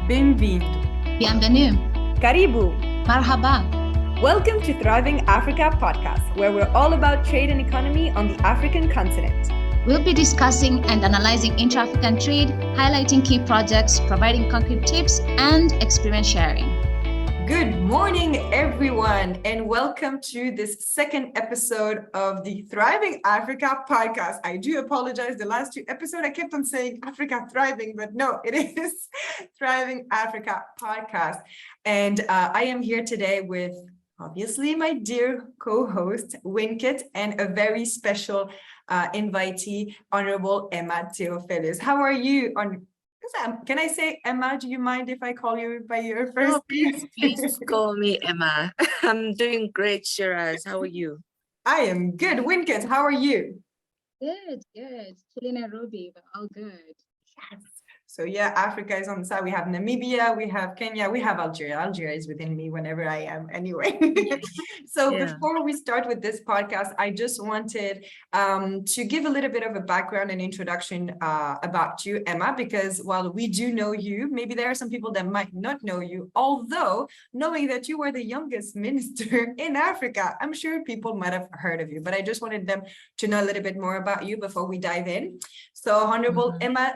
Bem-vindo. Bienvenue. Karibu. Marhaba. Welcome to Thriving Africa podcast, where we're all about trade and economy on the African continent. We'll be discussing and analyzing intra-African trade, highlighting key projects, providing concrete tips, and experience sharing. Good morning, everyone, and welcome to this second episode of the Thriving Africa podcast. I do apologize. The last two episodes, I kept on saying Africa Thriving, but no, it is Thriving Africa podcast. And I am here today with, obviously, my dear co-host, Winkit, and a very special invitee, Honorable Emma Theofelus. How are you? Can I say Emma? Do you mind if I call you by your first name? Please call me Emma. I'm doing great, Shiraz. How are you? I am good. Winkit, how are you? Good. Chilling Nairobi, but all good. Yes. So yeah, Africa is on the side. We have Namibia, we have Kenya, we have Algeria. Algeria is within me whenever I am anyway. So before we start with this podcast, I just wanted to give a little bit of a background and introduction about you, Emma, because while we do know you, maybe there are some people that might not know you, although knowing that you were the youngest minister in Africa, I'm sure people might have heard of you, but I just wanted them to know a little bit more about you before we dive in. So Honorable Emma,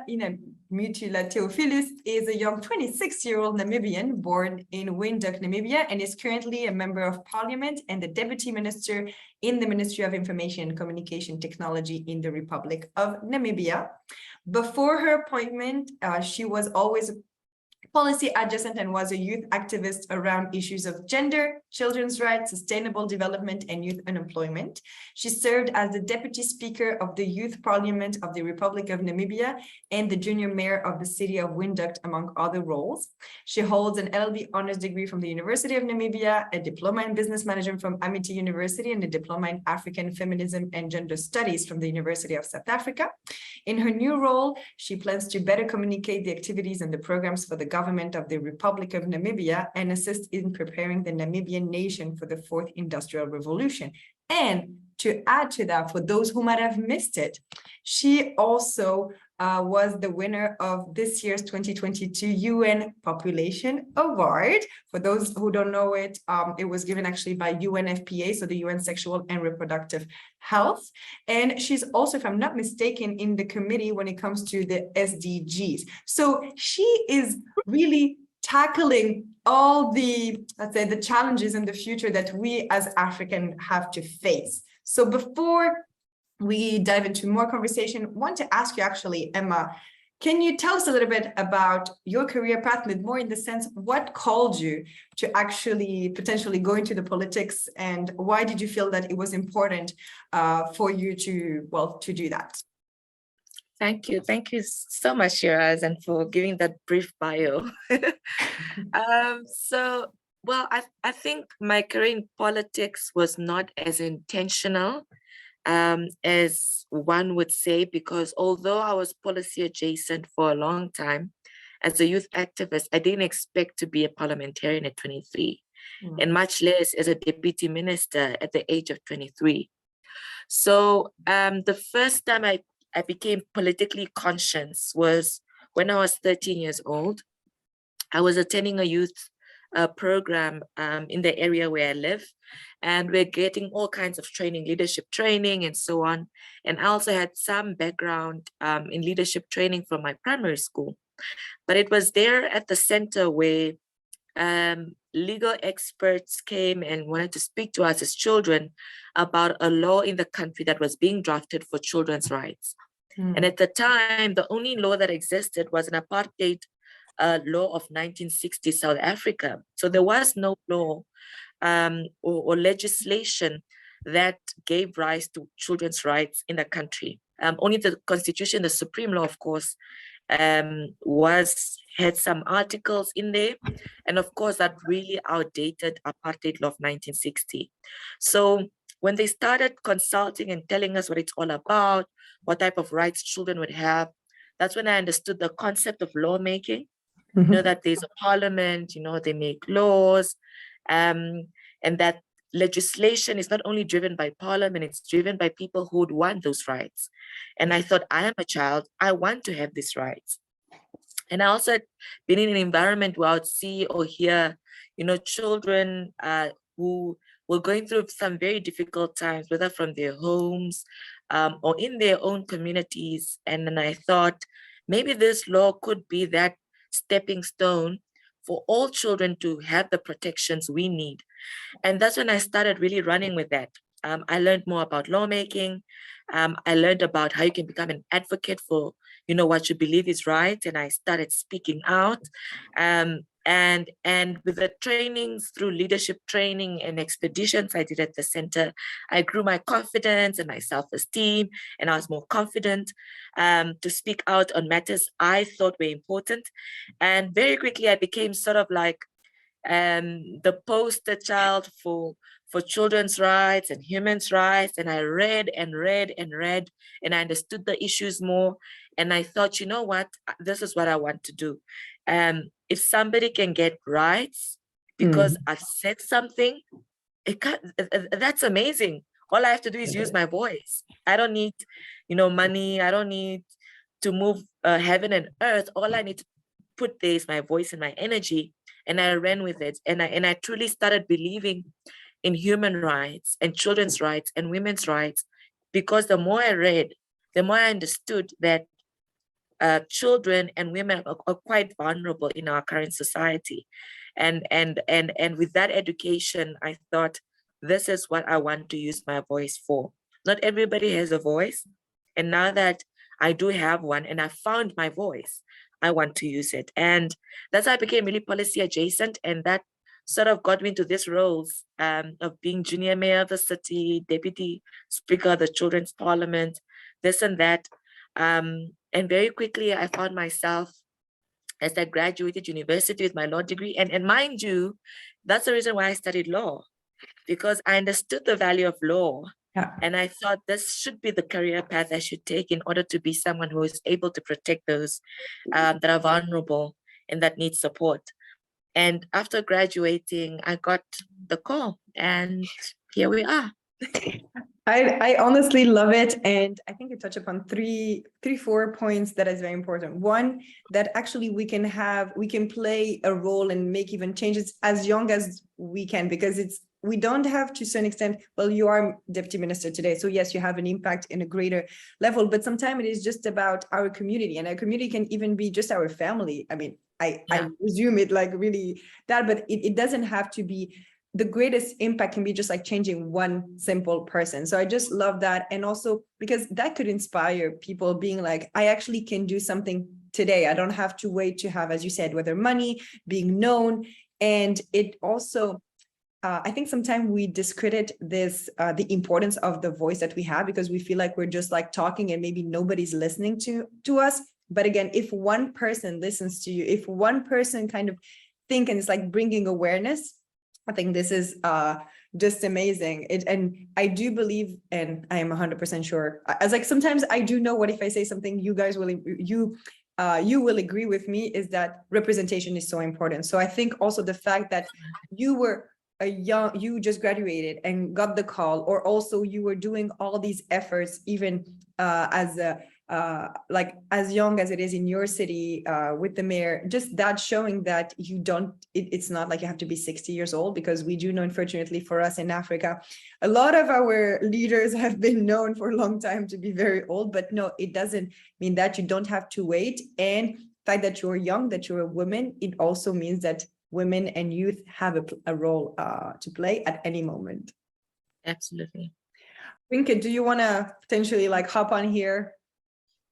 Theofelus is a young 26-year-old Namibian born in Windhoek, Namibia, and is currently a member of parliament and the deputy minister in the Ministry of Information and Communication Technology in the Republic of Namibia. Before her appointment, she was always policy adjacent and was a youth activist around issues of gender, children's rights, sustainable development, and youth unemployment. She served as the Deputy Speaker of the Youth Parliament of the Republic of Namibia and the Junior Mayor of the City of Windhoek, among other roles. She holds an LLB honors degree from the University of Namibia, a diploma in business management from Amity University, and a diploma in African feminism and gender studies from the University of South Africa. In her new role, she plans to better communicate the activities and the programs for the government of the Republic of Namibia and assist in preparing the Namibian nation for the fourth industrial revolution. And to add to that, for those who might have missed it, she also was the winner of this year's 2022 UN Population Award. For those who don't know it, it was given actually by UNFPA, so the UN Sexual and Reproductive Health. And she's also, if I'm not mistaken, in the committee when it comes to the SDGs. So she is really tackling all the, let's say, the challenges in the future that we as African have to face. So before we dive into more conversation, I want to ask you actually, Emma, can you tell us a little bit about your career path, but more in the sense, what called you to actually potentially go into the politics, and why did you feel that it was important for you to do that? Thank you so much, Shiraz, and for giving that brief bio. I think my career in politics was not as intentional as one would say, because although I was policy adjacent for a long time, as a youth activist, I didn't expect to be a parliamentarian at 23, and much less as a deputy minister at the age of 23. So the first time I became politically conscious was when I was 13 years old. I was attending a youth program in the area where I live, and we're getting all kinds of training, leadership training and so on. And I also had some background in leadership training from my primary school. But it was there at the center where legal experts came and wanted to speak to us as children about a law in the country that was being drafted for children's rights. And at the time, the only law that existed was an apartheid law of 1960 South Africa. So there was no law or legislation that gave rise to children's rights in the country. Only the Constitution, the supreme law, of course, had some articles in there, and of course that really outdated apartheid law of 1960. So when they started consulting and telling us what it's all about, what type of rights children would have, that's when I understood the concept of lawmaking. You know, that there's a parliament, you know, they make laws, and that legislation is not only driven by parliament, it's driven by people who would want those rights. And I thought, I am a child, I want to have these rights. And I also had been in an environment where I would see or hear, children who were going through some very difficult times, whether from their homes or in their own communities. And then I thought, maybe this law could be that stepping stone for all children to have the protections we need. And that's when I started really running with that. I learned more about lawmaking. I learned about how you can become an advocate for, what you believe is right. And I started speaking out. And with the trainings through leadership training and expeditions I did at the center, I grew my confidence and my self-esteem, and I was more confident to speak out on matters I thought were important. And very quickly, I became sort of like the poster child for children's rights and human rights. And I read and read and read, and I understood the issues more. And I thought, you know what, this is what I want to do. If somebody can get rights because I've said something, that's amazing. All I have to do is use my voice. I don't need, money. I don't need to move heaven and earth. All I need to put there is my voice and my energy. And I ran with it. And I truly started believing in human rights and children's rights and women's rights, because the more I read, the more I understood that children and women are quite vulnerable in our current society. And with that education, I thought, this is what I want to use my voice for. Not everybody has a voice. And now that I do have one and I found my voice, I want to use it. And that's how I became really policy adjacent. And that sort of got me into these roles of being junior mayor of the city, deputy speaker of the children's parliament, this and that. And very quickly, I found myself, as I graduated university with my law degree. And mind you, that's the reason why I studied law, because I understood the value of law. Yeah. And I thought this should be the career path I should take in order to be someone who is able to protect those that are vulnerable and that need support. And after graduating, I got the call, and here we are. I honestly love it. And I think you touch upon three, 4 points that is very important. One, that actually we can play a role and make even changes as young as we can, because we don't have to some extent, well, you are deputy minister today. So yes, you have an impact in a greater level, but sometimes it is just about our community, and our community can even be just our family. I mean, I presume it like really that, but it doesn't have to be. The greatest impact can be just like changing one simple person. So I just love that. And also because that could inspire people being like, I actually can do something today. I don't have to wait to have, as you said, whether money, being known. And it also, I think sometimes we discredit this, the importance of the voice that we have, because we feel like we're just like talking and maybe nobody's listening to us. But again, if one person listens to you, if one person kind of think, and it's like bringing awareness, I think this is just amazing. And I do believe, and I am 100% sure, as like sometimes I do know what if I say something you guys will, you will agree with me, is that representation is so important. So I think also the fact that you were you just graduated and got the call, or also you were doing all these efforts even as like as young as it is in your city with the mayor, just that showing that you don't, it's not like you have to be 60 years old, because we do know, unfortunately for us in Africa, a lot of our leaders have been known for a long time to be very old. But no, it doesn't mean that. You don't have to wait. And the fact that you're young, that you're a woman, it also means that women and youth have a role to play at any moment. Absolutely. Rinke, do you want to potentially like hop on here?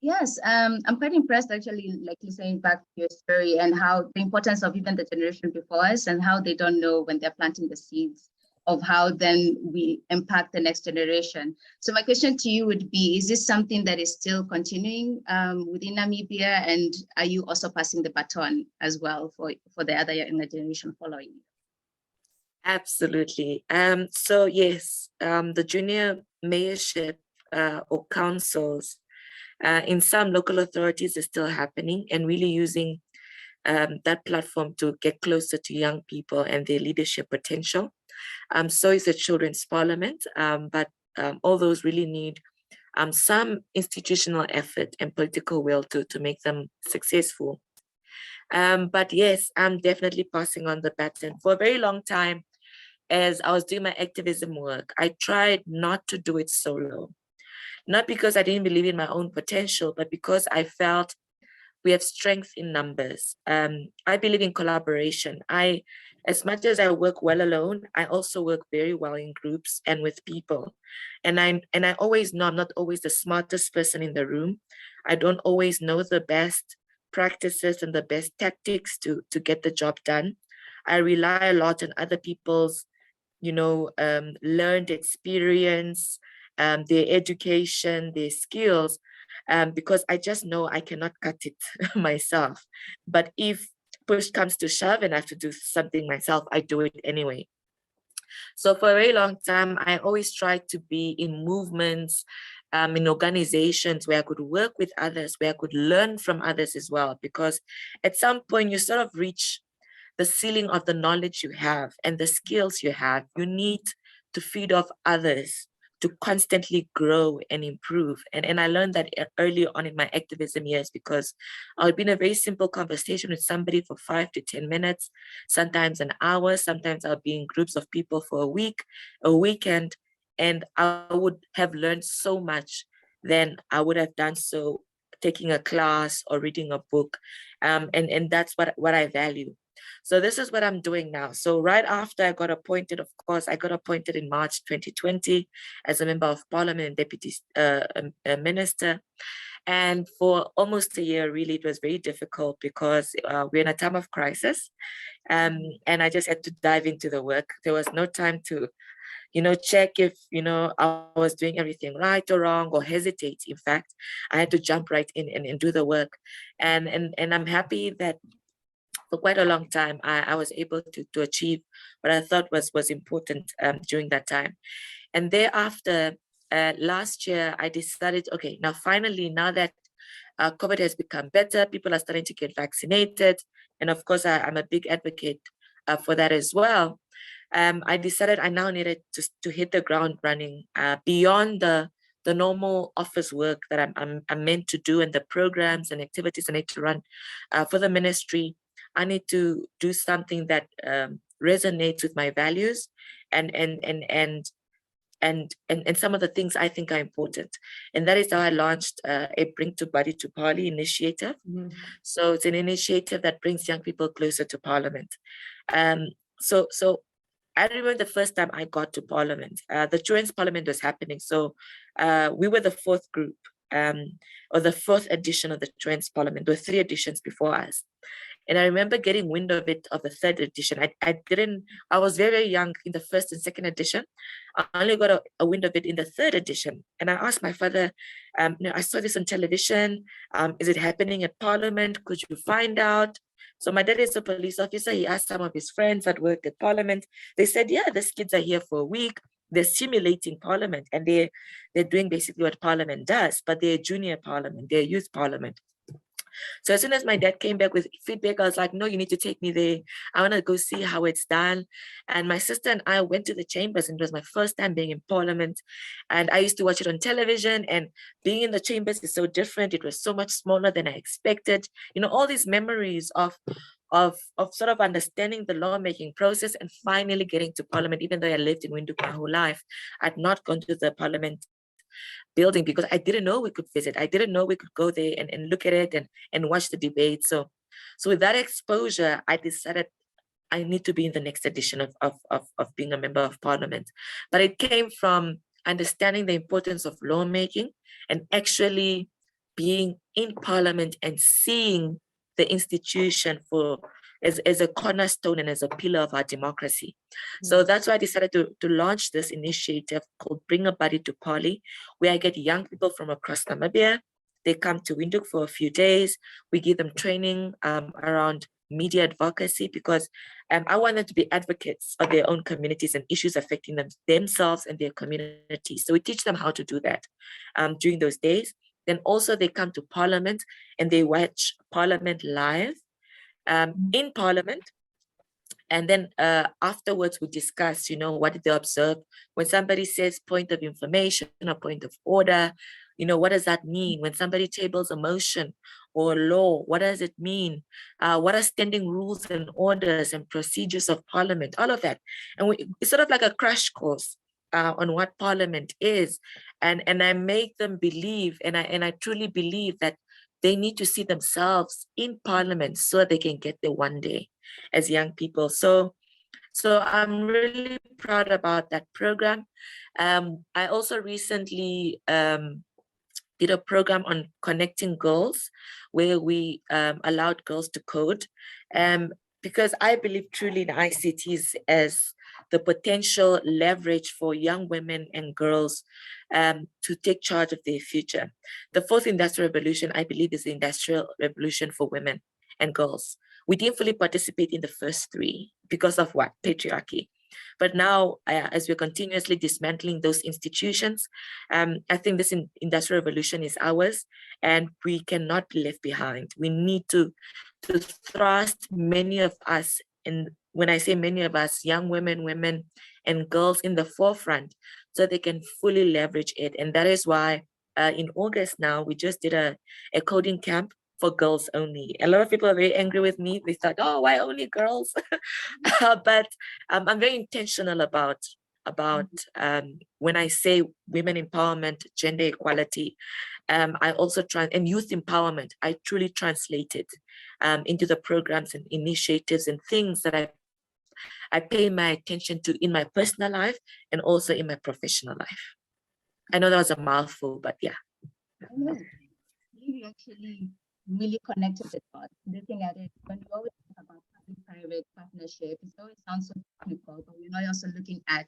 Yes, I'm quite impressed actually, like you saying back to your story and how the importance of even the generation before us, and how they don't know when they're planting the seeds of how then we impact the next generation. So my question to you would be, is this something that is still continuing within Namibia? And are you also passing the baton as well for the other younger generation following you? Absolutely. So yes, the junior mayorship or councils in some local authorities is still happening, and really using that platform to get closer to young people and their leadership potential. So is the children's parliament, but all those really need some institutional effort and political will to make them successful. But yes, I'm definitely passing on the baton. For a very long time, as I was doing my activism work, I tried not to do it solo. Not because I didn't believe in my own potential, but because I felt we have strength in numbers. I believe in collaboration. As much as I work well alone, I also work very well in groups and with people. And I always know I'm not always the smartest person in the room. I don't always know the best practices and the best tactics to get the job done. I rely a lot on other people's, learned experience, their education, their skills, because I just know I cannot cut it myself. But if push comes to shove and I have to do something myself, I do it anyway. So for a very long time, I always tried to be in movements, in organizations where I could work with others, where I could learn from others as well, because at some point you sort of reach the ceiling of the knowledge you have and the skills you have. You need to feed off others to constantly grow and improve. And I learned that early on in my activism years, because I would be in a very simple conversation with somebody for 5 to 10 minutes, sometimes an hour, sometimes I'll be in groups of people for a week, a weekend, and I would have learned so much than I would have done so taking a class or reading a book. And that's what I value. So this is what I'm doing now. So right after I got appointed, of course, I got appointed in March 2020 as a member of parliament and deputy minister. And for almost a year, really, it was very difficult because we're in a time of crisis. And I just had to dive into the work. There was no time to, check if, I was doing everything right or wrong or hesitate. In fact, I had to jump right in and do the work. And I'm happy that for quite a long time, I was able to achieve what I thought was important during that time. And thereafter, last year, I decided, okay, now finally, now that COVID has become better, people are starting to get vaccinated. And of course, I'm a big advocate for that as well. I decided I now needed to hit the ground running beyond the normal office work that I'm meant to do and the programs and activities I need to run for the ministry. I need to do something that resonates with my values and some of the things I think are important. And that is how I launched a Bring to Body to Party initiative. Mm-hmm. So it's an initiative that brings young people closer to Parliament. So I remember the first time I got to Parliament, the Children's Parliament was happening. So we were the fourth group, or the fourth edition of the Children's Parliament. There were 3 editions before us. And I remember getting wind of it, of the 3rd edition. I was very, very young in the 1st and 2nd edition. I only got a wind of it in the 3rd edition. And I asked my father, I saw this on television. Is it happening at Parliament? Could you find out? So my dad is a police officer. He asked some of his friends that worked at Parliament. They said, yeah, these kids are here for a week. They're simulating Parliament, and they're doing basically what Parliament does, but they're junior Parliament, they're youth Parliament. So as soon as my dad came back with feedback, I was like, no, you need to take me there. I want to go see how it's done. And my sister and I went to the chambers, and it was my first time being in Parliament. And I used to watch it on television, and being in the chambers is so different. It was so much smaller than I expected. All these memories of sort of understanding the lawmaking process and finally getting to Parliament. Even though I lived in Windhoek my whole life, I'd not gone to the Parliament building because I didn't know we could visit. I didn't know we could go there and look at it and watch the debate. So with that exposure, I decided I need to be in the next edition of being a member of Parliament. But it came from understanding the importance of lawmaking and actually being in Parliament and seeing the institution as a cornerstone and as a pillar of our democracy. So that's why I decided to launch this initiative called Bring a Body to Party, where I get young people from across Namibia. They come to Windhoek for a few days. We give them training around media advocacy, because I want them to be advocates of their own communities and issues affecting themselves and their communities. So we teach them how to do that during those days. Then also they come to Parliament and they watch Parliament live in Parliament. And then afterwards we discuss, what did they observe? When somebody says point of information or point of order, what does that mean? When somebody tables a motion or law? What does it mean? What are standing rules and orders and procedures of parliament? All of that. And it's sort of like a crash course on what parliament is. And I make them believe, and I truly believe that they need to see themselves in parliament so they can get there one day as young people. So I'm really proud about that program. I also recently did a program on connecting girls, where we allowed girls to code, because I believe truly in ICTs as the potential leverage for young women and girls to take charge of their future. The fourth industrial revolution, I believe, is the industrial revolution for women and girls. We didn't fully participate in the first three because of what? Patriarchy. But now, as we're continuously dismantling those institutions, I think this industrial revolution is ours, and we cannot be left behind. We need to thrust many of us, and when I say many of us, young women, and girls in the forefront, so they can fully leverage it. And that is why in August now, we just did a coding camp for girls only. A lot of people are very angry with me. They thought, oh, why only girls? But I'm very intentional about when I say women empowerment, gender equality, I also try, and youth empowerment, I truly translate it into the programs and initiatives and things that I pay my attention to in my personal life and also in my professional life. I know that was a mouthful, but yeah. You actually really connected the dots. Looking at it, when we always talk about public-private partnership, it always sounds so technical, but we're not also looking at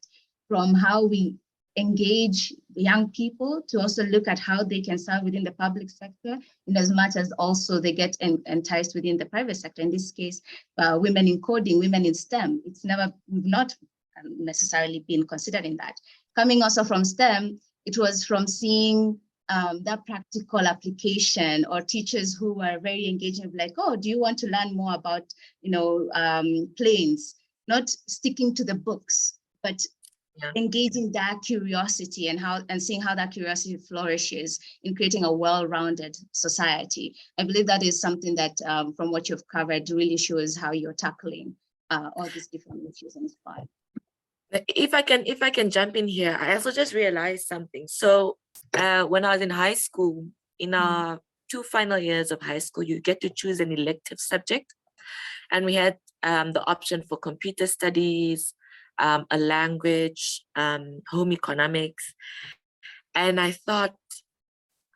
from how we engage young people to also look at how they can serve within the public sector, in as much as also they get enticed within the private sector. In this case, women in coding, women in STEM. We've not necessarily been considered in that. Coming also from STEM, it was from seeing that practical application, or teachers who were very engaging, like, oh, do you want to learn more about, planes? Not sticking to the books, but engaging that curiosity and seeing how that curiosity flourishes in creating a well-rounded society. I believe that is something that, from what you've covered, really shows how you're tackling all these different issues in this part. If I can jump in here, I also just realized something. So when I was in high school, in our 2 final years of high school, you get to choose an elective subject. And we had the option for computer studies, a language, home economics. And I thought,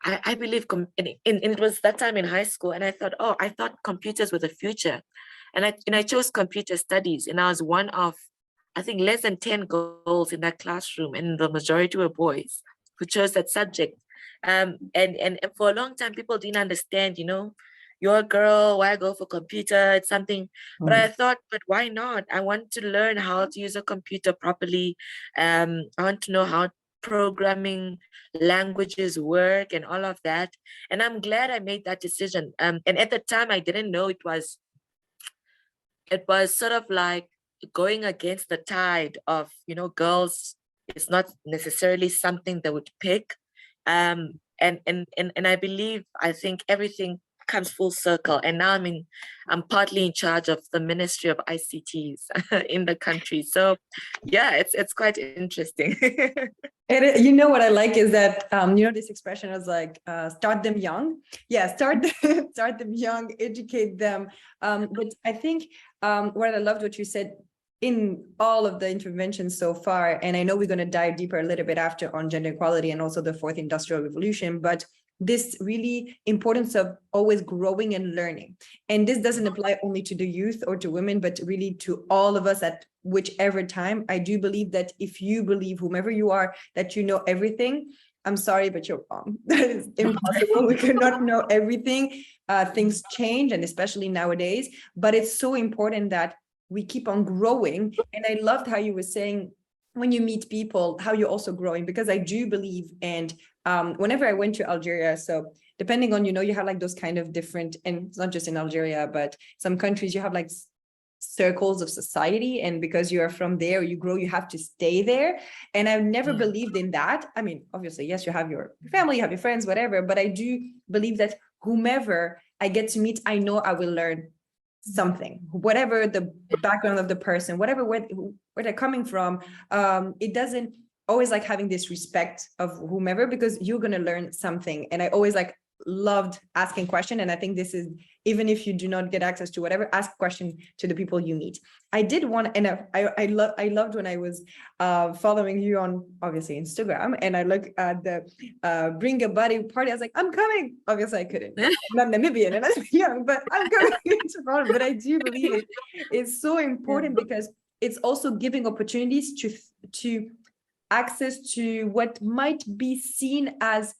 I believe, and it was that time in high school, and I thought computers were the future. And I chose computer studies, and I was one of, I think, less than 10 girls in that classroom, and the majority were boys who chose that subject. And for a long time, people didn't understand, you're a girl, why go for computer? It's something, but I thought, but why not? I want to learn how to use a computer properly. I want to know how programming languages work and all of that. And I'm glad I made that decision. And at the time, I didn't know it was sort of like going against the tide of, girls. It's not necessarily something they would pick. And I think everything comes full circle, and now I'm partly in charge of the Ministry of ICTs in the country. So yeah, it's quite interesting. And what I like is that this expression is like start them young. Yeah, start them young, educate them. But I think what I loved what you said in all of the interventions so far, and I know we're going to dive deeper a little bit after on gender equality and also the 4th industrial revolution, but this really importance of always growing and learning. And this doesn't apply only to the youth or to women, but really to all of us at whichever time. I do believe that if you believe, whomever you are, that you know everything, I'm sorry, but you're wrong. That is impossible. We cannot know everything. Things change, and especially nowadays, but it's so important that we keep on growing. And I loved how you were saying, when you meet people, how you're also growing, because I do believe, and whenever I went to Algeria, so depending on, you have like those kind of different, and it's not just in Algeria, but some countries you have like circles of society, and because you are from there, you grow, you have to stay there. And I've never believed in that. I mean, obviously, yes, you have your family, you have your friends, whatever, but I do believe that whomever I get to meet, I know I will learn something, whatever the background of the person, whatever where they're coming from. It doesn't always like having this respect of whomever, because you're going to learn something. And I always like loved asking questions. And I think this is, even if you do not get access to whatever, ask questions to the people you meet. I did want, and I loved when I was following you on obviously Instagram, and I look at the bring a buddy party. I was like, I'm coming. Obviously I couldn't. I'm not Namibian and I'm young, but I'm coming to Toronto. But I do believe it's so important, because it's also giving opportunities to access to what might be seen as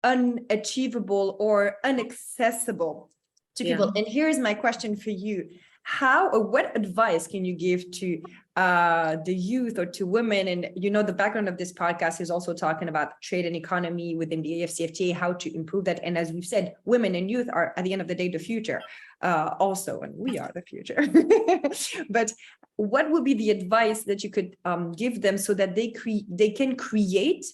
unachievable or inaccessible to people. And here's my question for you. How or what advice can you give to the youth or to women? And the background of this podcast is also talking about trade and economy within the AfCFTA, how to improve that. And as we've said, women and youth are at the end of the day the future also, and we are the future. But what would be the advice that you could give them so that they can create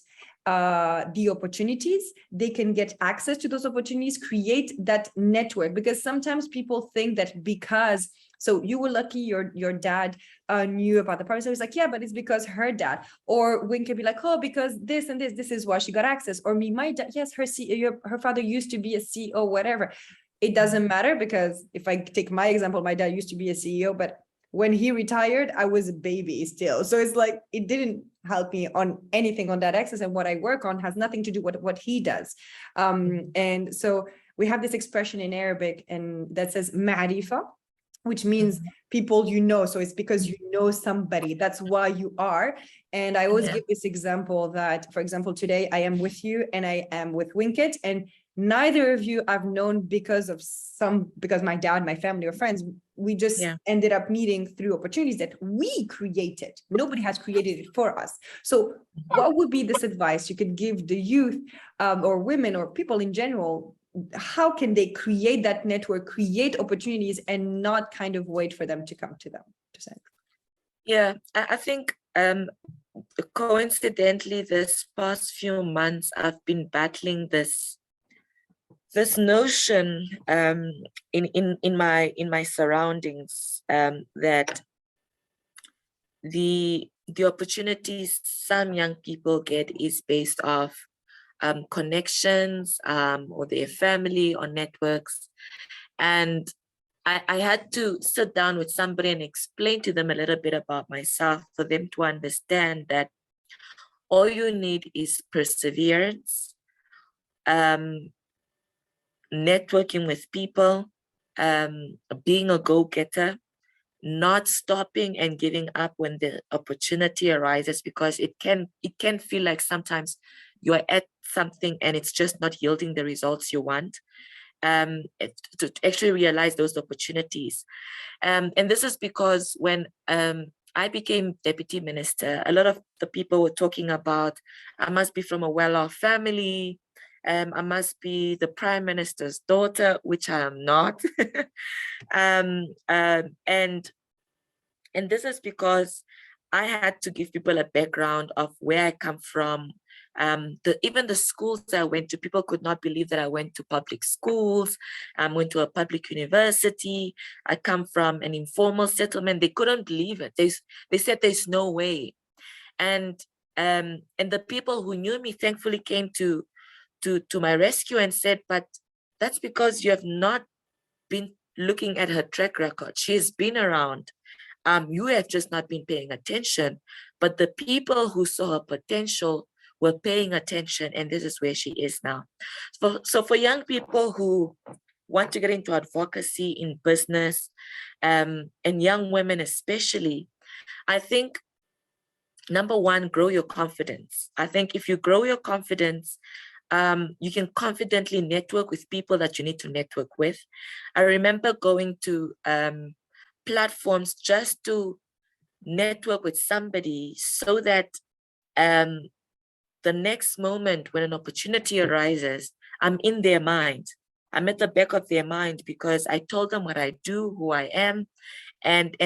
the opportunities, they can get access to those opportunities, create that network? Because sometimes people think that because, so you were lucky your dad knew about the program. So it's like, yeah, but it's because her dad. Or Wing can be like, oh, because this and this is why she got access. Or me, my dad, yes, her father used to be a CEO, whatever. It doesn't matter, because if I take my example, my dad used to be a CEO, but when he retired, I was a baby still. So it's like, it didn't help me on anything on that access. And what I work on has nothing to do with what he does. And so we have this expression in Arabic and that says ma'rifa, which means people so it's because you know somebody, that's why you are. And I always give this example that, for example, today I am with you and I am with Winkit, and neither of you I've known because my dad, my family or friends. We just ended up meeting through opportunities that we created. Nobody has created it for us. So what would be this advice you could give the youth or women or people in general? How can they create that network, create opportunities, and not kind of wait for them to come to them? Yeah, I think coincidentally, this past few months, I've been battling this notion in my surroundings that the opportunities some young people get is based off connections or their family or networks. And I had to sit down with somebody and explain to them a little bit about myself for them to understand that all you need is perseverance, networking with people, being a go-getter, not stopping and giving up when the opportunity arises, because it can feel like sometimes you're at something and it's just not yielding the results you want. To actually realize those opportunities. And this is because when I became deputy minister, a lot of the people were talking about, I must be from a well-off family, I must be the prime minister's daughter, which I am not. And this is because I had to give people a background of where I come from. Even the schools I went to, people could not believe that I went to public schools. I went to a public university. I come from an informal settlement. They couldn't believe it. They said there's no way. And the people who knew me thankfully came to my rescue and said, but that's because you have not been looking at her track record. She has been around. You have just not been paying attention. But the people who saw her potential were paying attention, and this is where she is now. So for young people who want to get into advocacy in business, and young women especially, I think, number one, grow your confidence. I think if you grow your confidence, you can confidently network with people that you need to network with. I remember going to platforms just to network with somebody so that the next moment when an opportunity arises, I'm in their mind. I'm at the back of their mind because I told them what I do, who I am. And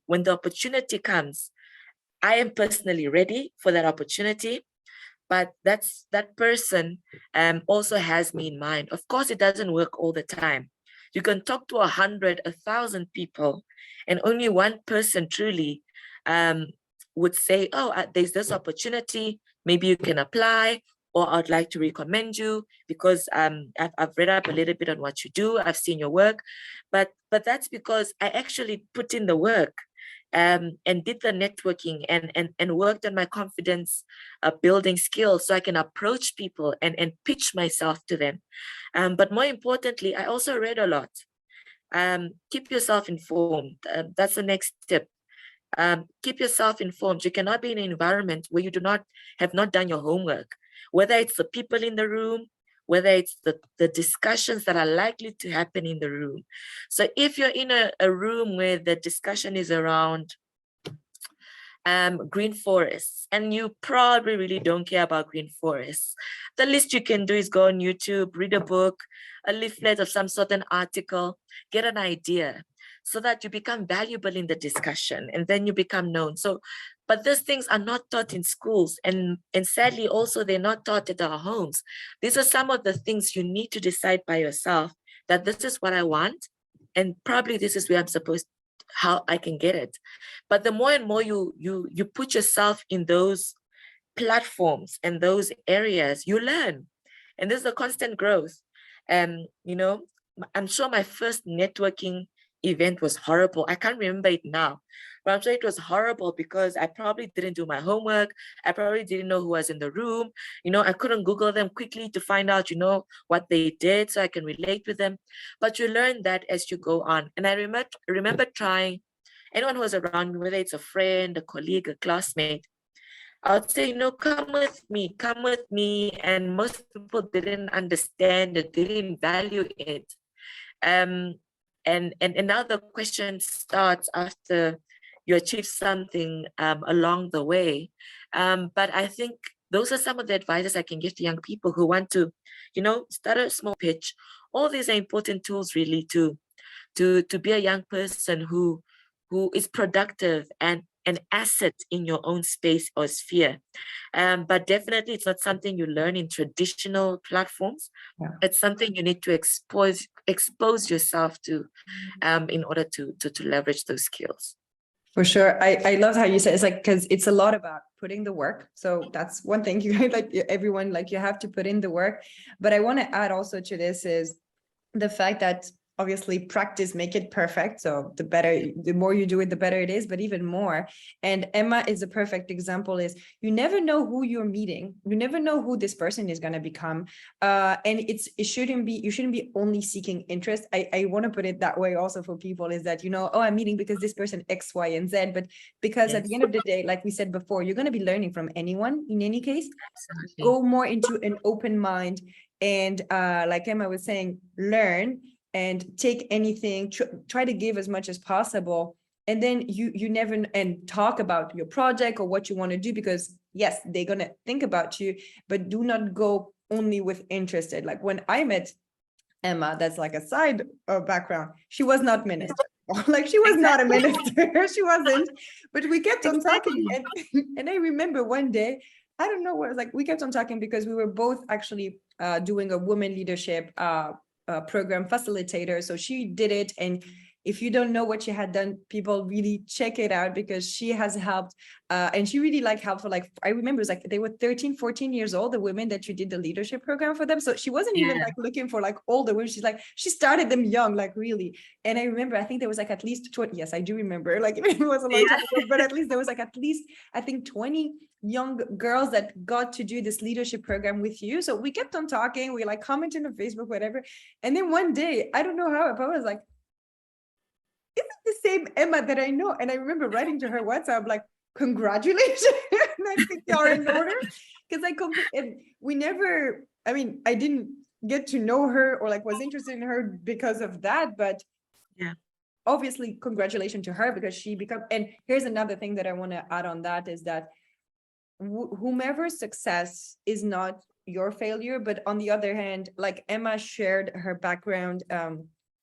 when the opportunity comes, I am personally ready for that opportunity. But that person also has me in mind. Of course, it doesn't work all the time. You can talk to 100, 1,000 people, and only one person truly would say, oh, there's this opportunity, maybe you can apply, or I'd like to recommend you because I've read up a little bit on what you do, I've seen your work, but that's because I actually put in the work and did the networking and worked on my confidence building skills so I can approach people and pitch myself to them. But more importantly, I also read a lot. Keep yourself informed. That's the next tip. Keep yourself informed. You cannot be in an environment where you have not done your homework, whether it's the people in the room, whether it's the discussions that are likely to happen in the room. So if you're in a room where the discussion is around green forests, and you probably really don't care about green forests, the least you can do is go on YouTube, read a book, a leaflet of some sort, an article, get an idea, so that you become valuable in the discussion and then you become known. So, but these things are not taught in schools, and sadly also they're not taught at our homes. These are some of the things you need to decide by yourself, that this is what I want, and probably this is where I'm supposed, how I can get it. But the more and more you put yourself in those platforms and those areas, you learn, and there's a constant growth. You know, I'm sure my first networking event was horrible. I can't remember it now, but I'm sure it was horrible because I probably didn't do my homework. I probably didn't know who was in the room. You know, I couldn't Google them quickly to find out, you know, what they did so I can relate with them. But you learn that as you go on. And I remember trying, anyone who was around me, whether it's a friend, a colleague, a classmate, I would say, no, come with me. And most people didn't understand it, didn't value it. And now the question starts after you achieve something along the way. But I think those are some of the advices I can give to young people who want to, you know, start a small pitch. All these are important tools really to be a young person who is productive and an asset in your own space or sphere. But definitely it's not something you learn in traditional platforms. Yeah. It's something you need to expose yourself to in order to leverage those skills. For sure. I love how you said it's like, because it's a lot about putting the work. So that's one thing you like, everyone, like you have to put in the work. But I want to add also to this is the fact that obviously practice make it perfect. So the more you do it, the better it is, but even more. And Emma is a perfect example. Is you never know who you're meeting. You never know who this person is going to become. And you shouldn't be only seeking interest. I want to put it that way also for people, is that, you know, oh, I'm meeting because this person X, Y, and Z, but because at the end of the day, like we said before, you're going to be learning from anyone in any case. Absolutely. Go more into an open mind. And like Emma was saying, learn and take anything, try to give as much as possible. And then you never, and talk about your project or what you want to do, because yes, they're going to think about you, but do not go only with interested. Like when I met Emma, that's like a side background. She was not minister. Like she was not a minister. She wasn't, but we kept on talking. And I remember one day, I don't know what it was like, we kept on talking because we were both actually doing a women leadership program facilitator. So she did it. And if you don't know what she had done, people really check it out, because she has helped and she really helped for I remember it was they were 13, 14 years old, the women that she did the leadership program for them. So she wasn't even looking for older women. She's she started them young, really. And I remember, I think there was at least 20. Yes, I do remember, it was a long time ago, but at least there was at least, I think 20 young girls that got to do this leadership program with you. So we kept on talking, we commenting on Facebook, whatever. And then one day, I don't know how, but I was is it the same Emma that I know? And I remember writing to her WhatsApp, congratulations. I think you are in order. Because we never, I didn't get to know her or was interested in her because of that. But yeah, obviously, congratulations to her, because she became, and here's another thing that I want to add on that is that whomever's success is not your failure. But on the other hand, Emma shared her background,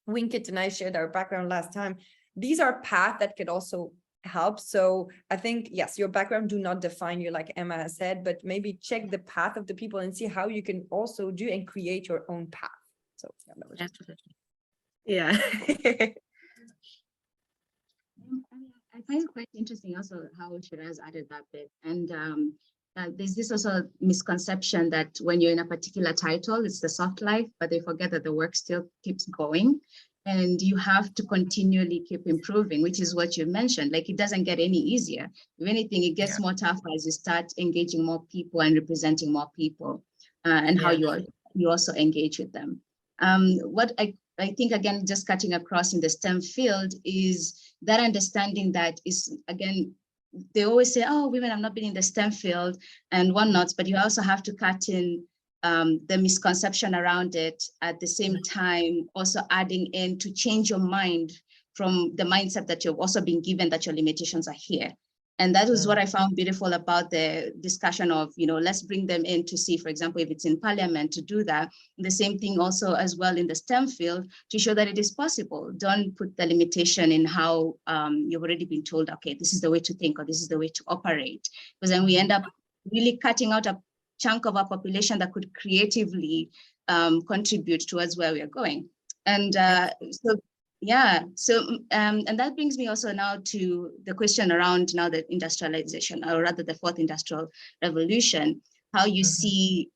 Winkit and I shared our background last time. These are paths that could also help. So I think, yes, your background do not define you, like Emma has said, but maybe check the path of the people and see how you can also do and create your own path. So yeah, that was Yeah. I find it quite interesting also how Shiraz added that bit. And there's this also misconception that when you're in a particular title, it's the soft life, but they forget that the work still keeps going. And you have to continually keep improving, which is what you mentioned. Like, it doesn't get any easier. If anything, it gets more tougher as you start engaging more people and representing more people, and how you also engage with them. What I think, again, just cutting across in the STEM field is that understanding that is, again, they always say, oh, women have not been in the STEM field and whatnot, but you also have to cut in the misconception around it at the same time, also adding in to change your mind from the mindset that you've also been given that your limitations are here. And that was what I found beautiful about the discussion of, let's bring them in to see, for example, if it's in parliament, to do that. The same thing also as well in the STEM field, to show that it is possible. Don't put the limitation in how you've already been told, okay, this is the way to think, or this is the way to operate. Because then we end up really cutting out a chunk of our population that could creatively contribute towards where we are going. And and that brings me also now to the question around now the industrialization, or rather the fourth industrial revolution, how you see,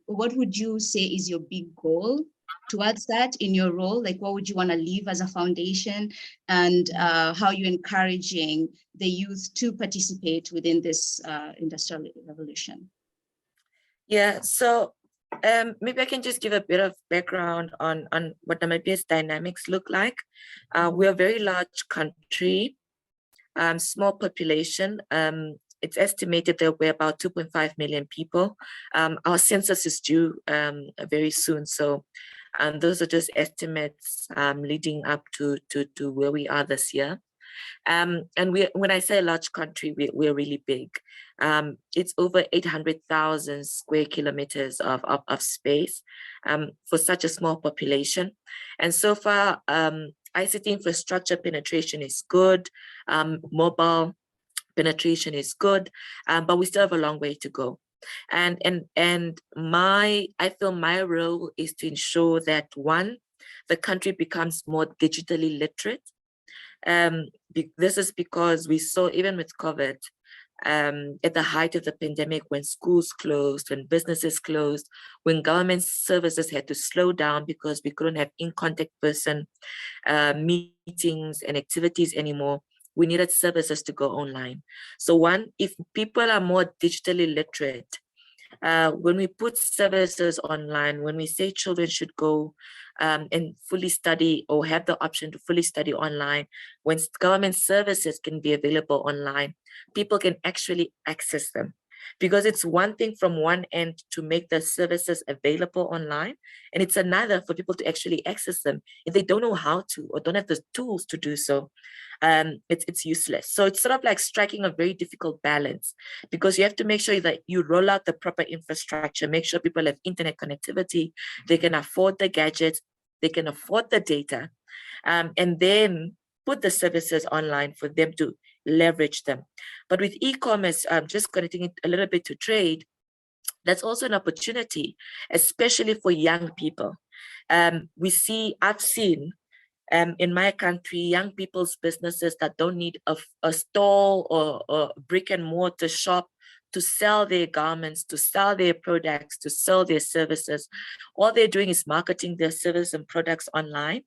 what would you say is your big goal towards that in your role? Like, what would you want to leave as a foundation, and how you're encouraging the youth to participate within this industrial revolution? Yeah, so maybe I can just give a bit of background on what Namibia's dynamics look like. We're a very large country, small population. It's estimated that we're about 2.5 million people. Our census is due very soon, so those are just estimates leading up to where we are this year. And when I say a large country, we're really big. It's over 800,000 square kilometers of space for such a small population. And so far, ICT infrastructure penetration is good, mobile penetration is good, but we still have a long way to go. And I feel my role is to ensure that, one, the country becomes more digitally literate. This is because we saw, even with COVID, at the height of the pandemic, when schools closed, when businesses closed, when government services had to slow down because we couldn't have in-contact person meetings and activities anymore, we needed services to go online. So one, if people are more digitally literate, when we put services online, when we say children should go and fully study, or have the option to fully study online, when government services can be available online, people can actually access them. Because it's one thing from one end to make the services available online, and it's another for people to actually access them if they don't know how to, or don't have the tools to do so. It's useless. So it's sort of like striking a very difficult balance, because you have to make sure that you roll out the proper infrastructure, make sure people have internet connectivity, they can afford the gadgets, they can afford the data, and then put the services online for them to leverage them. But with e-commerce, just connecting it a little bit to trade, that's also an opportunity, especially for young people. I've seen in my country, young people's businesses that don't need a stall or brick and mortar shop to sell their garments, to sell their products, to sell their services. All they're doing is marketing their services and products online.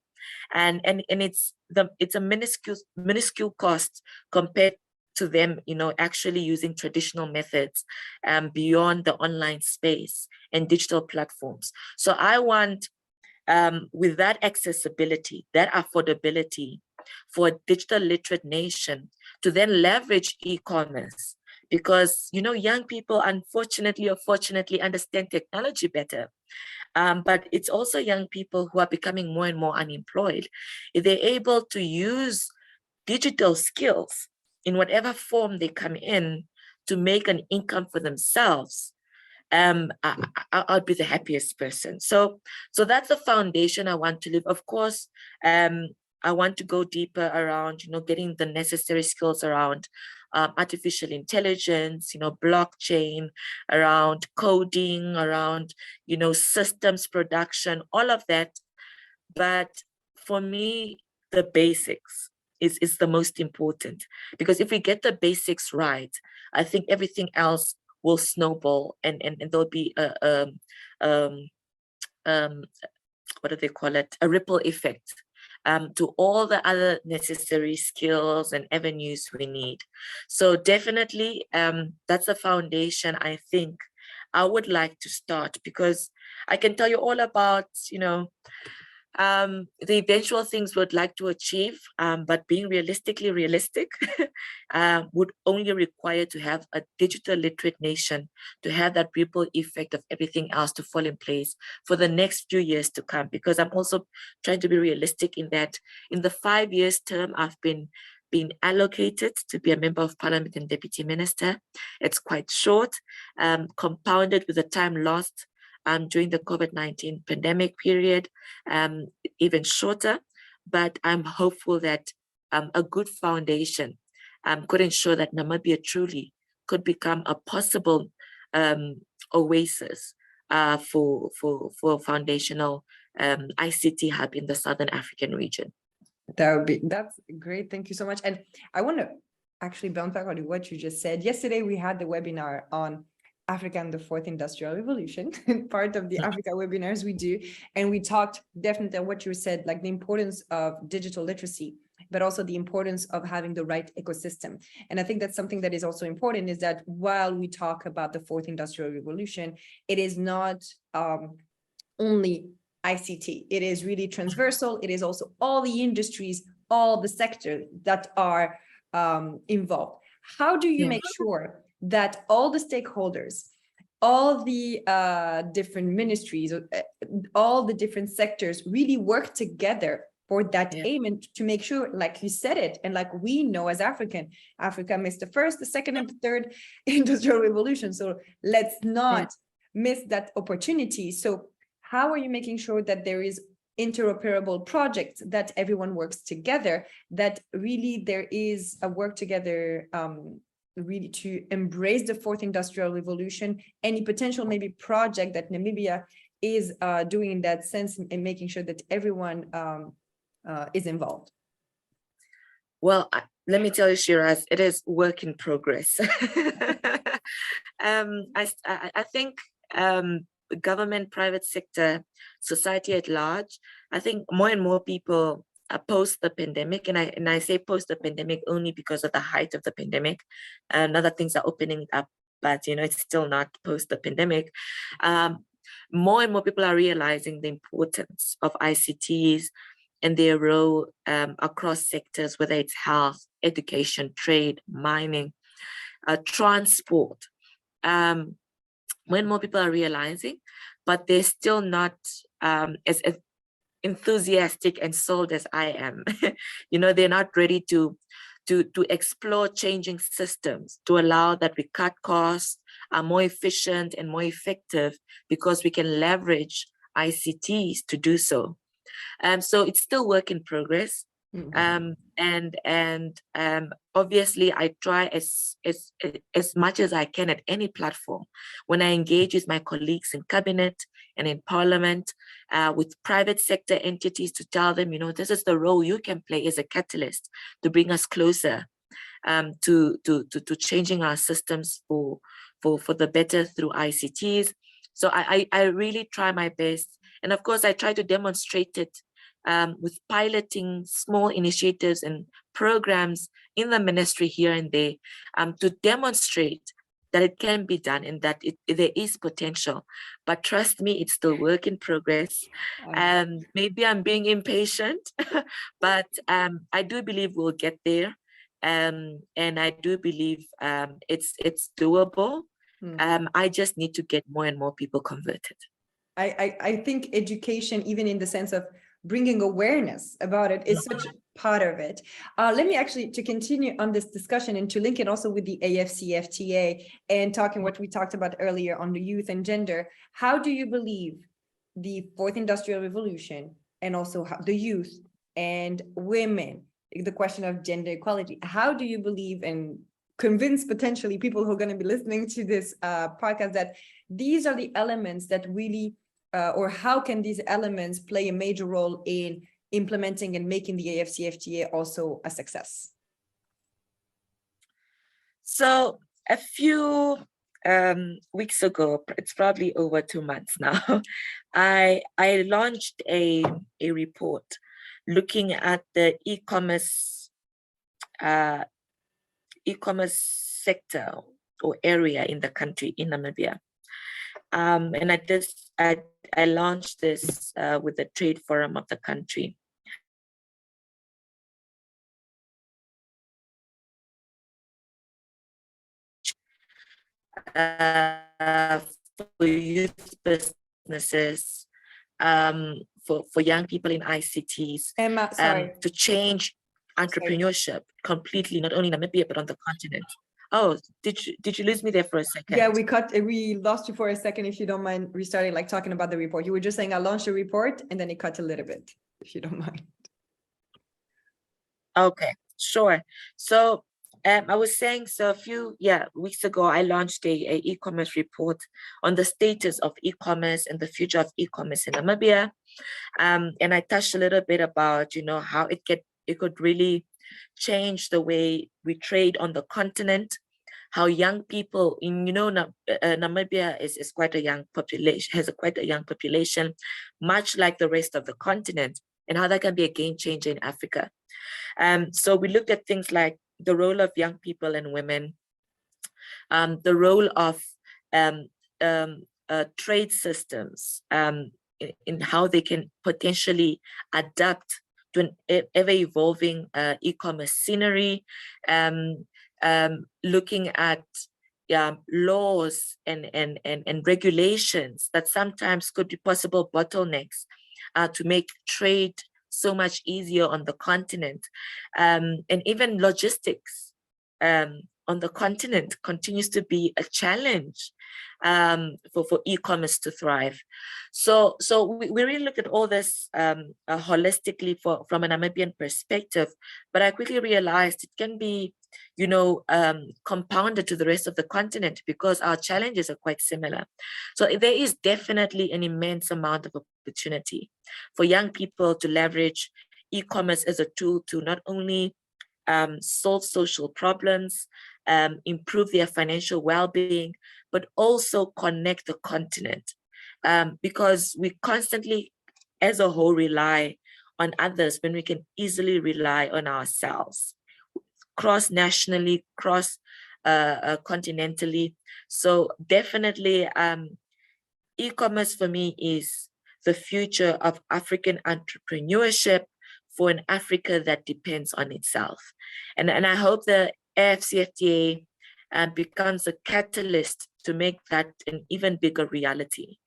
And it's a minuscule cost compared to them, actually using traditional methods beyond the online space and digital platforms. So I want, with that accessibility, that affordability for a digital literate nation, to then leverage e-commerce, because young people, unfortunately or fortunately, understand technology better. But it's also young people who are becoming more and more unemployed. If they're able to use digital skills in whatever form they come in to make an income for themselves, I'll be the happiest person. So that's the foundation I want to leave. Of course, I want to go deeper around, getting the necessary skills around artificial intelligence, blockchain, around coding, around, systems production, all of that. But for me, the basics is the most important, because if we get the basics right, I think everything else will snowball, and there'll be what do they call it? A ripple effect to all the other necessary skills and avenues we need. So definitely, that's a foundation I think I would like to start, because I can tell you all about, the eventual things we'd like to achieve, but being realistic would only require to have a digital literate nation, to have that ripple effect of everything else to fall in place for the next few years to come. Because I'm also trying to be realistic in that in the 5 years term I've been allocated to be a member of parliament and deputy minister, it's quite short, compounded with the time lost during the COVID-19 pandemic period, even shorter. But I'm hopeful that a good foundation could ensure that Namibia truly could become a possible oasis for foundational ICT hub in the Southern African region. That's great. Thank you so much. And I want to actually bounce back on what you just said. Yesterday, we had the webinar on Africa and the Fourth Industrial Revolution, part of the Africa webinars we do. And we talked definitely what you said, like the importance of digital literacy, but also the importance of having the right ecosystem. And I think that's something that is also important, is that while we talk about the Fourth Industrial Revolution, it is not only ICT. It is really transversal. It is also all the industries, all the sectors that are involved. How do you make sure that all the stakeholders, all the different ministries, all the different sectors really work together for that aim, and to make sure, like you said it, and like we know as Africa missed the first, the second, and the third industrial revolution. So let's not miss that opportunity. So how are you making sure that there is interoperable projects, that everyone works together, that really there is a work together really to embrace the Fourth Industrial Revolution, any potential maybe project that Namibia is doing in that sense, and making sure that everyone is involved? Well, let me tell you, Shiraz, it is work in progress. I think government, private sector, society at large, I think more and more people post the pandemic, and I say post the pandemic only because of the height of the pandemic, and other things are opening up, but it's still not post the pandemic. More and more people are realizing the importance of ICTs and their role across sectors, whether it's health, education, trade, mining, transport. More and more people are realizing, but they're still not as enthusiastic and sold as I am. They're not ready to explore changing systems to allow that we cut costs, are more efficient and more effective, because we can leverage ICTs to do so. So it's still work in progress. And obviously I try as much as I can at any platform, when I engage with my colleagues in cabinet and in parliament, with private sector entities, to tell them, this is the role you can play as a catalyst to bring us closer to changing our systems for the better through ICTs. So I really try my best, and of course I try to demonstrate it with piloting small initiatives and programs in the ministry here and there, to demonstrate that it can be done and that there is potential. But trust me, it's still work in progress. Maybe I'm being impatient, but I do believe we'll get there. And I do believe it's doable. I just need to get more and more people converted. I think education, even in the sense of bringing awareness about it, is such a part of it. Let me actually, to continue on this discussion and to link it also with the AfCFTA and talking what we talked about earlier on the youth and gender, how do you believe the Fourth Industrial Revolution, and also how the youth and women, the question of gender equality, how do you believe and convince potentially people who are going to be listening to this podcast that these are the elements that really or how can these elements play a major role in implementing and making the AfCFTA also a success? So a few weeks ago, it's probably over 2 months now, I launched a report looking at the e-commerce sector or area in the country, in Namibia. And I launched this with the trade forum of the country. For youth businesses, for young people in ICTs, Emma, sorry. to change entrepreneurship completely, not only in Namibia, but on the continent. Oh, did you lose me there for a second? Yeah, we lost you for a second. If you don't mind restarting, like talking about the report. You were just saying I launched a report and then it cut a little bit, if you don't mind. Okay, sure. So I was saying, so a few weeks ago, I launched a e-commerce report on the status of e-commerce and the future of e-commerce in Namibia. And I touched a little bit about, how it could really change the way we trade on the continent, how young people in, Namibia is quite a young population, has quite a young population, much like the rest of the continent, and how that can be a game changer in Africa. So we looked at things like the role of young people and women, the role of trade systems, in how they can potentially adapt to an ever-evolving e-commerce scenery, looking at laws and regulations that sometimes could be possible bottlenecks to make trade so much easier on the continent, and even logistics on the continent continues to be a challenge for e-commerce to thrive. So we really look at all this holistically from a Namibian perspective, but I quickly realized it can be, compounded to the rest of the continent because our challenges are quite similar. So there is definitely an immense amount of opportunity for young people to leverage e-commerce as a tool to not only solve social problems, improve their financial well-being, but also connect the continent. Because we constantly, as a whole, rely on others when we can easily rely on ourselves, cross-nationally, cross-continentally. So definitely, e-commerce for me is the future of African entrepreneurship for an Africa that depends on itself. And I hope the AfCFTA becomes a catalyst to make that an even bigger reality.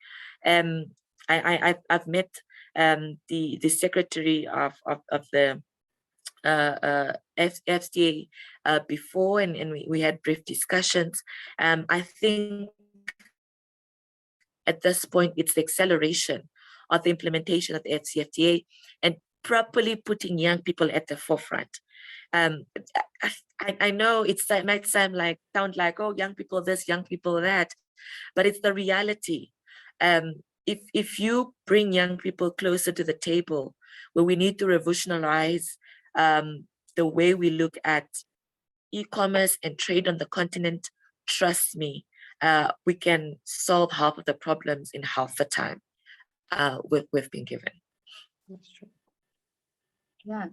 I've met the secretary of the AfCFTA before, and we had brief discussions. I think at this point, it's the acceleration of the implementation of the AfCFTA and properly putting young people at the forefront. I know it might sound like, oh, young people this, young people that, but it's the reality. If you bring young people closer to the table, where we need to revolutionize the way we look at e-commerce and trade on the continent, trust me, we can solve half of the problems in half the time we've been given. That's true. Yeah.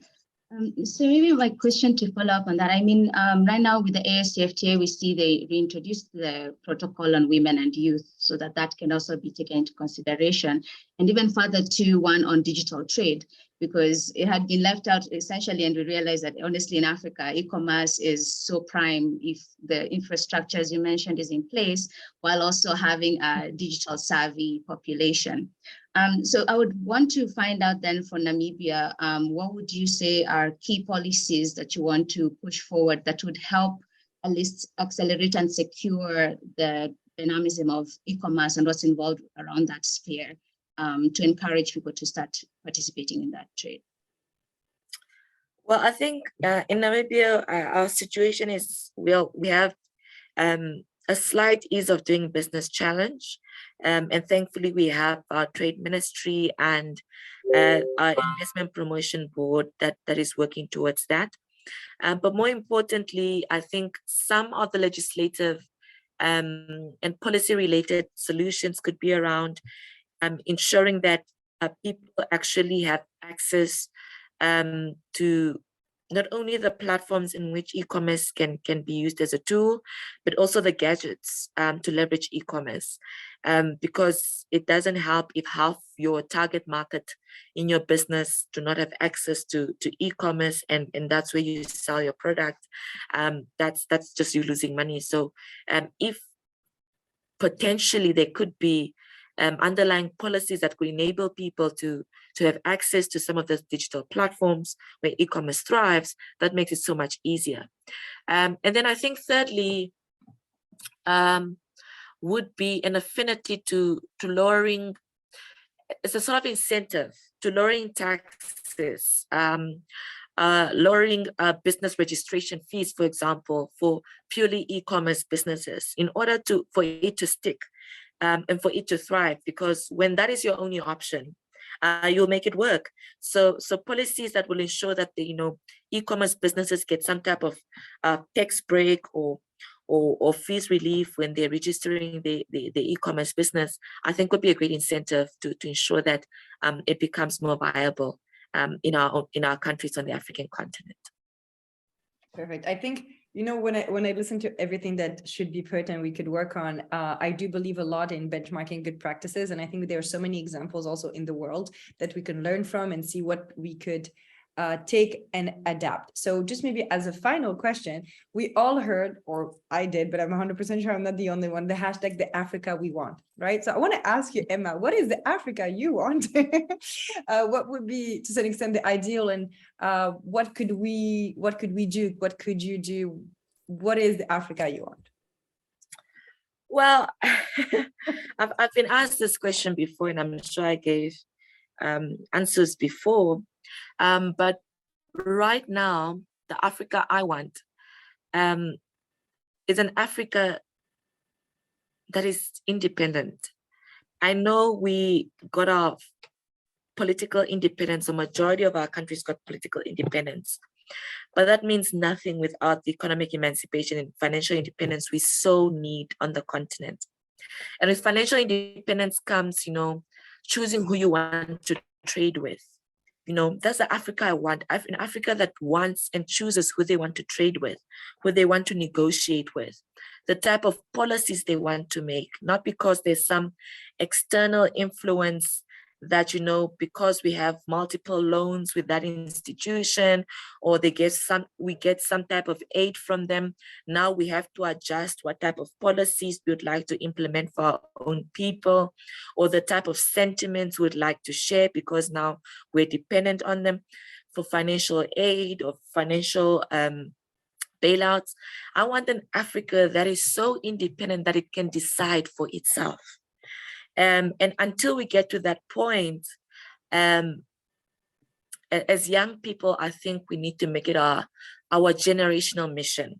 So maybe my question to follow up on that, I mean, right now with the AfCFTA, we see they reintroduced the protocol on women and youth so that can also be taken into consideration, and even further to one on digital trade, because it had been left out essentially, and we realized that honestly in Africa, e-commerce is so prime if the infrastructure, as you mentioned, is in place, while also having a digital savvy population. So I would want to find out then for Namibia, what would you say are key policies that you want to push forward that would help at least accelerate and secure the dynamism of e-commerce and what's involved around that sphere, to encourage people to start participating in that trade? Well, I think in Namibia, our situation is, we have a slight ease of doing business challenge. And thankfully, we have our trade ministry and our investment promotion board that is working towards that. But more importantly, I think some of the legislative and policy-related solutions could be around ensuring that people actually have access to not only the platforms in which e-commerce can be used as a tool, but also the gadgets to leverage e-commerce. Because it doesn't help if half your target market in your business do not have access to e-commerce, and that's where you sell your product. That's just you losing money. So if potentially there could be underlying policies that could enable people to have access to some of the digital platforms where e-commerce thrives, that makes it so much easier. And then I think thirdly, would be an affinity to lowering, it's a sort of incentive to lowering taxes, lowering business registration fees, for example, for purely e-commerce businesses in order for it to stick and for it to thrive, because when that is your only option, you'll make it work. So policies that will ensure that the e-commerce businesses get some type of tax break or fees relief when they're registering the e-commerce business, I think would be a great incentive to ensure that it becomes more viable in our countries on the African continent. Perfect. I think, when I listen to everything that should be put and we could work on, I do believe a lot in benchmarking good practices. And I think there are so many examples also in the world that we can learn from and see what we could take and adapt. So just maybe as a final question, we all heard, or I did, but I'm 100% sure I'm not the only one, the hashtag, the Africa we want, right? So I want to ask you, Emma, what is the Africa you want? What would be, to some extent, the ideal, and what could we do? What could you do? What is the Africa you want? Well, I've been asked this question before, and I'm sure I gave answers before. But right now, the Africa I want is an Africa that is independent. I know we got our political independence, the majority of our countries got political independence, but that means nothing without the economic emancipation and financial independence we so need on the continent. And with financial independence comes, choosing who you want to trade with. That's the Africa I want, an Africa that wants and chooses who they want to trade with, who they want to negotiate with, the type of policies they want to make, not because there's some external influence that, because we have multiple loans with that institution, or we get some type of aid from them. Now we have to adjust what type of policies we would like to implement for our own people, or the type of sentiments we would like to share because now we're dependent on them for financial aid or financial bailouts. I want an Africa that is so independent that it can decide for itself. And until we get to that point, as young people, I think we need to make it our generational mission,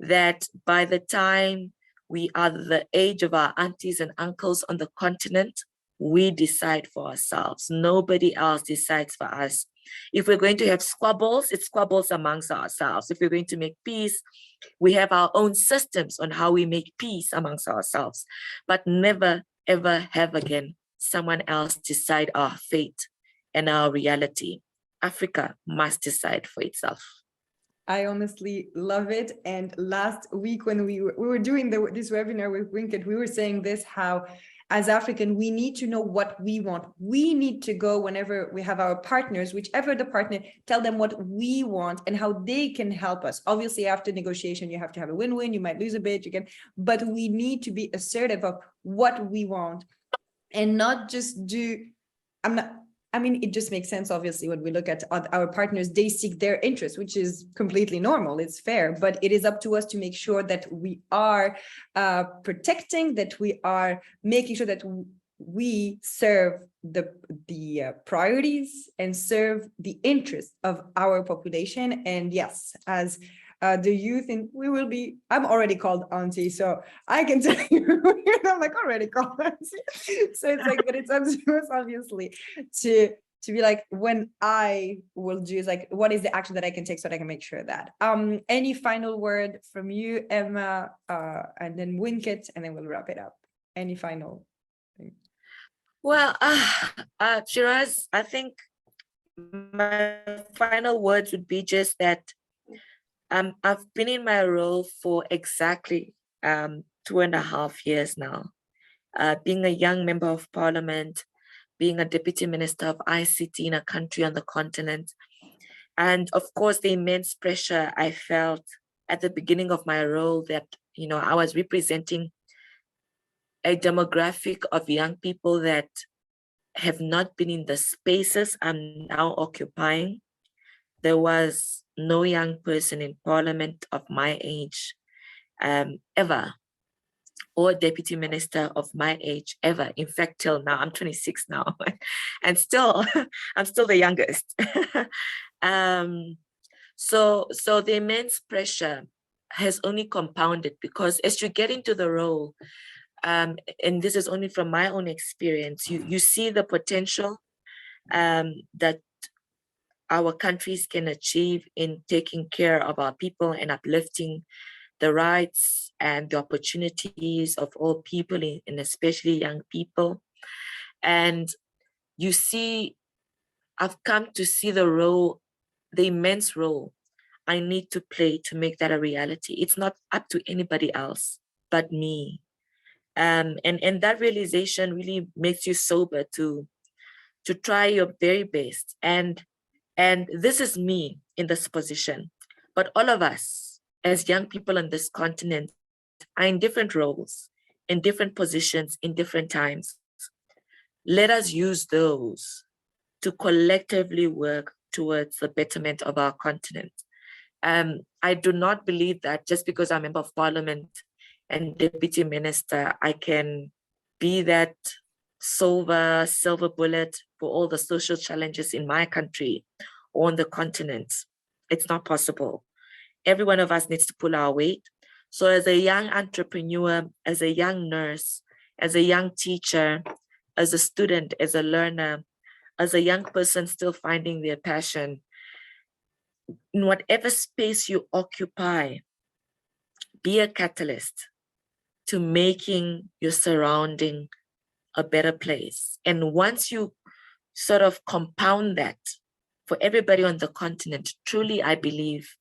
that by the time we are the age of our aunties and uncles on the continent, we decide for ourselves. Nobody else decides for us. If we're going to have squabbles, it's squabbles amongst ourselves. If we're going to make peace, we have our own systems on how we make peace amongst ourselves, but never ever have again someone else decide our fate and our reality. Africa must decide for itself. I honestly love it. And last week when we were doing this webinar with Winkett, we were saying this, how as African, we need to know what we want. We need to go whenever we have our partners, whichever the partner, tell them what we want and how they can help us. Obviously, after negotiation, you have to have a win-win. You might lose a bit, but we need to be assertive of what we want and not just do, it just makes sense, obviously, when we look at our partners, they seek their interests, which is completely normal, it's fair, but it is up to us to make sure that we are protecting, that we are making sure that we serve the priorities and serve the interests of our population. And yes, as do you think we will be, I'm already called auntie, so I can tell you, I'm like already called auntie. So it's like, but it's up to us obviously to be like, when I will do is like, what is the action that I can take so that I can make sure that. Any final word from you, Emma, and then Winkett, and then we'll wrap it up. Any final thing? Well, Shiraz, I think my final words would be just that I've been in my role for exactly 2.5 years now, being a young member of parliament, being a deputy minister of ICT in a country on the continent. And of course, the immense pressure I felt at the beginning of my role that, I was representing a demographic of young people that have not been in the spaces I'm now occupying. There was no young person in parliament of my age ever, or deputy minister of my age ever. In fact, till now, I'm 26 now, and still, I'm still the youngest. So the immense pressure has only compounded because as you get into the role, and this is only from my own experience, you see the potential that our countries can achieve in taking care of our people and uplifting the rights and the opportunities of all people, and especially young people. And you see, I've come to see the role, the immense role I need to play to make that a reality. It's not up to anybody else but me. And that realization really makes you sober to try your very best. And this is me in this position. But all of us, as young people on this continent, are in different roles, in different positions, in different times. Let us use those to collectively work towards the betterment of our continent. I do not believe that just because I'm a member of parliament and deputy minister, I can be that silver bullet for all the social challenges in my country or on the continent. It's not possible. Every one of us needs to pull our weight. So as a young entrepreneur, as a young nurse, as a young teacher, as a student, as a learner, as a young person still finding their passion, in whatever space you occupy, be a catalyst to making your surrounding a better place. And once you sort of compound that for everybody on the continent, truly, I believe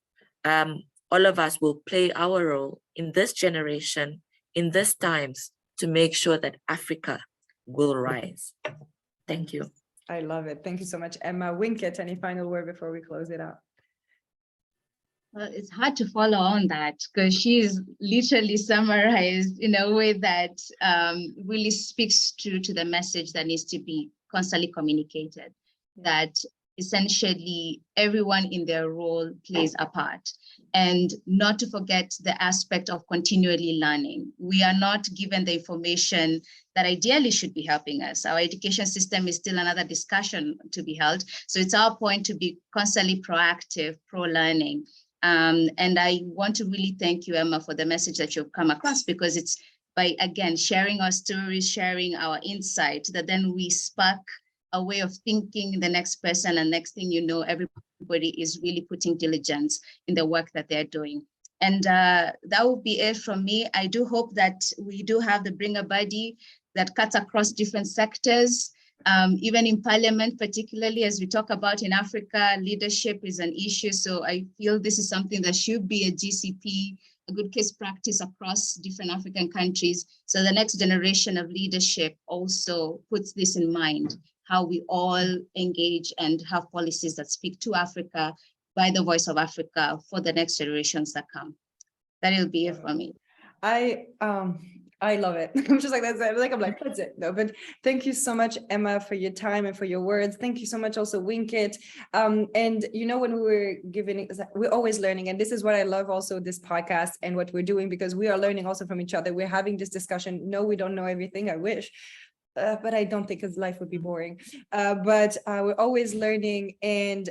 all of us will play our role in this generation, in these times, to make sure that Africa will rise. Thank you. I love it. Thank you so much, Emma. Winkett, any final word before we close it out? Well, it's hard to follow on that because she's literally summarized in a way that really speaks true to the message that needs to be constantly communicated, that essentially everyone in their role plays a part, and not to forget the aspect of continually learning. We are not given the information that ideally should be helping us. Our education system is still another discussion to be held. So it's our point to be constantly proactive, pro-learning. And I want to really thank you, Emma, for the message that you've come across, because it's by, again, sharing our stories, sharing our insight, that then we spark a way of thinking the next person, and next thing you know, everybody is really putting diligence in the work that they're doing. And that will be it from me. I do hope that we do have the Bring a Buddy that cuts across different sectors, even in parliament, particularly as we talk about in Africa, leadership is an issue. So I feel this is something that should be a GCP, a good case practice across different African countries. So the next generation of leadership also puts this in mind, how we all engage and have policies that speak to Africa by the voice of Africa for the next generations that come. That'll be it for me. I love it. I'm just like, that's it. I'm like, that's it. No, but thank you so much, Emma, for your time and for your words. Thank you so much also, Winkett. And you know, when we were giving, we're always learning. And this is what I love also this podcast and what we're doing, because we are learning also from each other. We're having this discussion. No, we don't know everything. I wish. but I don't think his life would be boring. But we're always learning. And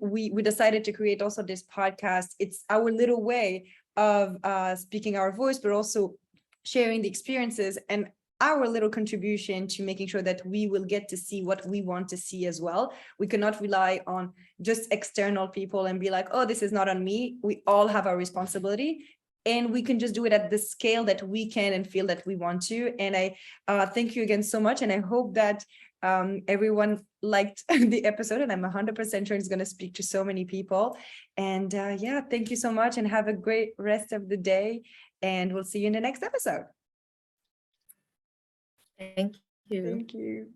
we decided to create also this podcast. It's our little way of speaking our voice, but also sharing the experiences and our little contribution to making sure that we will get to see what we want to see as well. We cannot rely on just external people and be like, oh, this is not on me. We all have our responsibility, and we can just do it at the scale that we can and feel that we want to. And I thank you again so much. And I hope that everyone liked the episode, and I'm 100% sure it's going to speak to so many people. And yeah, thank you so much, and have a great rest of the day. And we'll see you in the next episode. Thank you. Thank you.